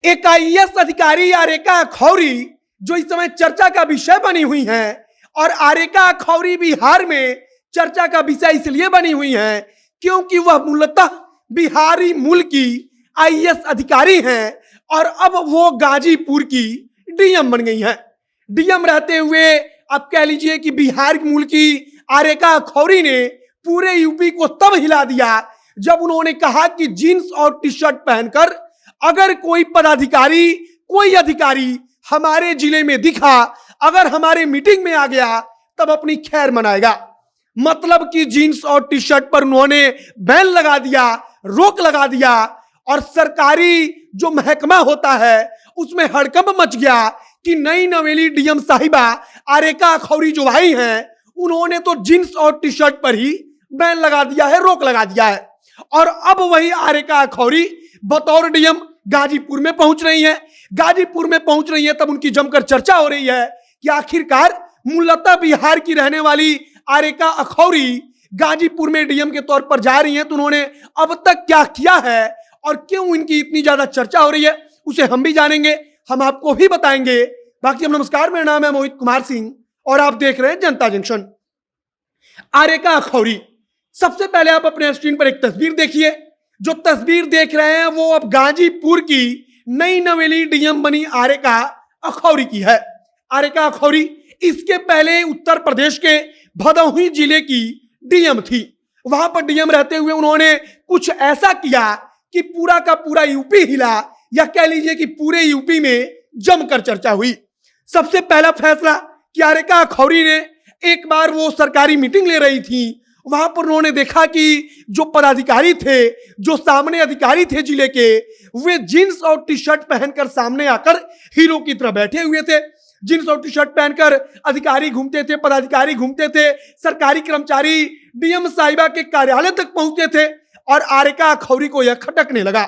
एक आईएएस अधिकारी आरेका अखौरी जो इस समय चर्चा का विषय बनी हुई हैं, और आरेका अखौरी बिहार में चर्चा का विषय इसलिए बनी हुई हैं क्योंकि वह मूलतः बिहारी मूल की आईएएस अधिकारी हैं और अब वो गाजीपुर की डीएम बन गई हैं। डीएम रहते हुए आप कह लीजिए कि बिहार मूल की आरेका अखौरी ने पूरे यूपी को तब हिला दिया जब उन्होंने कहा कि जीन्स और टी शर्ट पहनकर अगर कोई पदाधिकारी, कोई अधिकारी हमारे जिले में दिखा, अगर हमारे मीटिंग में आ गया, तब अपनी खैर मनाएगा। मतलब कि जीन्स और टी शर्ट पर उन्होंने बैन लगा दिया, रोक लगा दिया, और सरकारी जो महकमा होता है उसमें हड़कंप मच गया कि नई नवेली डीएम साहिबा आरेका अखौरी जो भाई हैं, उन्होंने तो जीन्स और टी शर्ट पर ही बैन लगा दिया है, रोक लगा दिया है। और अब वही आरेका अखौरी बतौर डीएम गाजीपुर में पहुंच रही है। गाजीपुर में पहुंच रही है तब उनकी जमकर चर्चा हो रही है कि आखिरकार मूलतः बिहार की रहने वाली आरेका अखौरी गाजीपुर में डीएम के तौर पर जा रही हैं, तो उन्होंने अब तक क्या किया है और क्यों इनकी इतनी ज्यादा चर्चा हो रही है, उसे हम भी जानेंगे, हम आपको भी बताएंगे। बाकी हम नमस्कार, मेरा नाम है मोहित कुमार सिंह और आप देख रहे हैं जनता जंक्शन। आरेका अखौरी, सबसे पहले आप अपने स्क्रीन पर एक तस्वीर देखिए। जो तस्वीर देख रहे हैं वो अब गाजीपुर की नई नवेली डीएम बनी आरेका अखौरी की है। आरेका अखौरी इसके पहले उत्तर प्रदेश के भदोही जिले की डीएम थी। वहां पर डीएम रहते हुए उन्होंने कुछ ऐसा किया कि पूरा का पूरा यूपी हिला, या कह लीजिए कि पूरे यूपी में जमकर चर्चा हुई। सबसे पहला फैसला कि आरेका अखौरी ने, एक बार वो सरकारी मीटिंग ले रही थी, वहां पर उन्होंने देखा कि जो पदाधिकारी थे, जो सामने अधिकारी थे जिले के, वे जींस और टी शर्ट पहनकर सामने आकर हीरो की तरह बैठे हुए थे। जींस और टी शर्ट पहनकर अधिकारी घूमते थे, पदाधिकारी घूमते थे, सरकारी कर्मचारी डीएम साहिबा के कार्यालय तक पहुंचते थे, और आरेका अखौरी को यह खटकने लगा।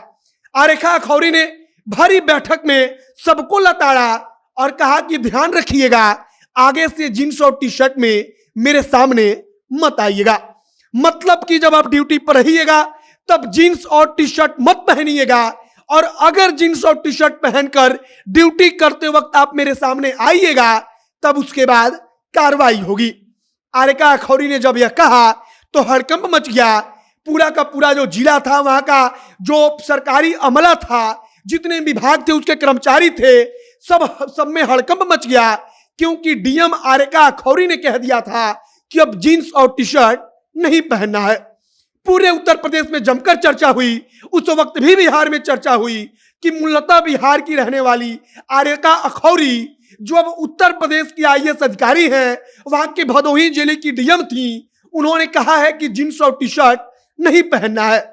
आरेका अखौरी ने भारी बैठक में सबको लताड़ा और कहा कि ध्यान रखिएगा, आगे से जींस और टी शर्ट में मेरे सामने मत आइएगा। मतलब कि जब आप ड्यूटी पर रहिएगा तब जींस और टी शर्ट मत पहनिएगा, और अगर जींस और टी शर्ट पहनकर ड्यूटी करते वक्त आप मेरे सामने आइएगा तब उसके बाद कार्रवाई होगी। आरेका अखौरी ने जब यह कहा तो हड़कंप मच गया। पूरा का पूरा जो जिला था, वहां का जो सरकारी अमला था, जितने विभाग थे, उसके कर्मचारी थे, सब में हड़कंप मच गया, क्योंकि डीएम आरेका अखौरी ने कह दिया था कि अब जींस और टी शर्ट नहीं पहनना है। पूरे उत्तर प्रदेश में जमकर चर्चा हुई। उस वक्त भी बिहार में चर्चा हुई कि मूलतः बिहार की रहने वाली आरेका अखौरी, जो अब उत्तर प्रदेश की आईएएस अधिकारी हैं, वहां के भदोही जिले की डीएम थी, उन्होंने कहा है कि जींस और टी शर्ट नहीं पहनना है।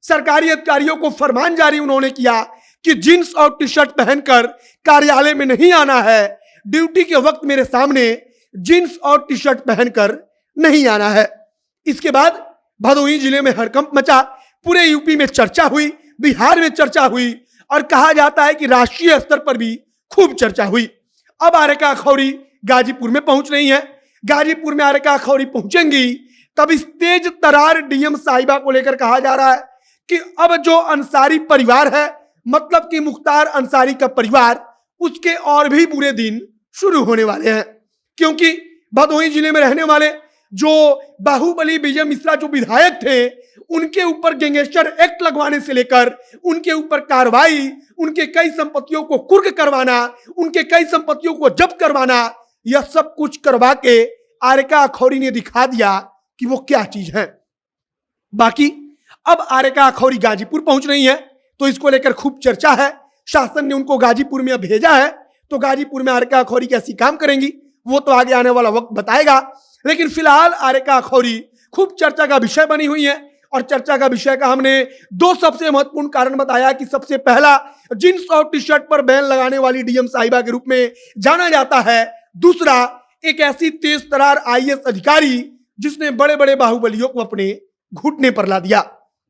सरकारी अधिकारियों को फरमान जारी उन्होंने किया कि जींस और टी शर्ट पहनकर कार्यालय में नहीं आना है, ड्यूटी के वक्त मेरे सामने जींस और टी शर्ट पहनकर नहीं आना है। इसके बाद भदोही जिले में हड़कंप मचा, पूरे यूपी में चर्चा हुई, बिहार में चर्चा हुई, और कहा जाता है कि राष्ट्रीय स्तर पर भी खूब चर्चा हुई। अब आरेका अखौरी गाजीपुर में पहुंच रही हैं। गाजीपुर में आरेका अखौरी पहुंचेंगी तब इस तेज तरार डीएम साहिबा को लेकर कहा जा रहा है कि अब जो अंसारी परिवार है, मतलब कि मुख्तार अंसारी का परिवार, उसके और भी बुरे दिन शुरू होने वाले हैं। क्योंकि भदोही जिले में रहने वाले जो बाहुबली विजय मिश्रा जो विधायक थे, उनके ऊपर गैंगस्टर एक्ट लगवाने से लेकर उनके ऊपर कार्रवाई, उनके कई संपत्तियों को कुर्क करवाना, उनके कई संपत्तियों को जब्त करवाना, यह सब कुछ करवा के आरेका अखौरी ने दिखा दिया कि वो क्या चीज है। बाकी अब आरेका अखौरी गाजीपुर पहुंच रही है तो इसको लेकर खूब चर्चा है। शासन ने उनको गाजीपुर में भेजा है, तो गाजीपुर में आरेका अखौरी कैसी काम करेंगी वो तो आगे आने वाला वक्त बताएगा। लेकिन फिलहाल आरेका अखौरी खूब चर्चा का विषय बनी हुई है, और चर्चा का विषय का हमने दो सबसे महत्वपूर्ण कारण बताया कि सबसे पहला, जींस और टी शर्ट पर बैन लगाने वाली डीएम साहिबा के रूप में जाना जाता है। दूसरा, एक ऐसी तेज तरार आईएएस अधिकारी जिसने बड़े बड़े बाहुबलियों को अपने घुटने पर ला दिया।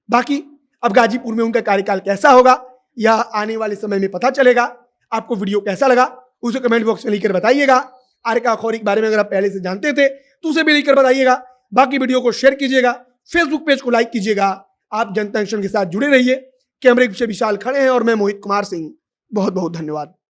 बाकी अब गाजीपुर में उनका कार्यकाल कैसा होगा यह आने वाले समय में पता चलेगा। आपको वीडियो कैसा लगा उसे कमेंट बॉक्स में लिखकर बताइएगा। आरेका अखौरी के बारे में अगर आप पहले से जानते थे तो उसे भी लिखकर बताइएगा। बाकी वीडियो को शेयर कीजिएगा, फेसबुक पेज को लाइक कीजिएगा। आप जनता जंक्शन के साथ जुड़े रहिए। कैमरे से विशाल खड़े हैं और मैं मोहित कुमार सिंह बहुत बहुत धन्यवाद।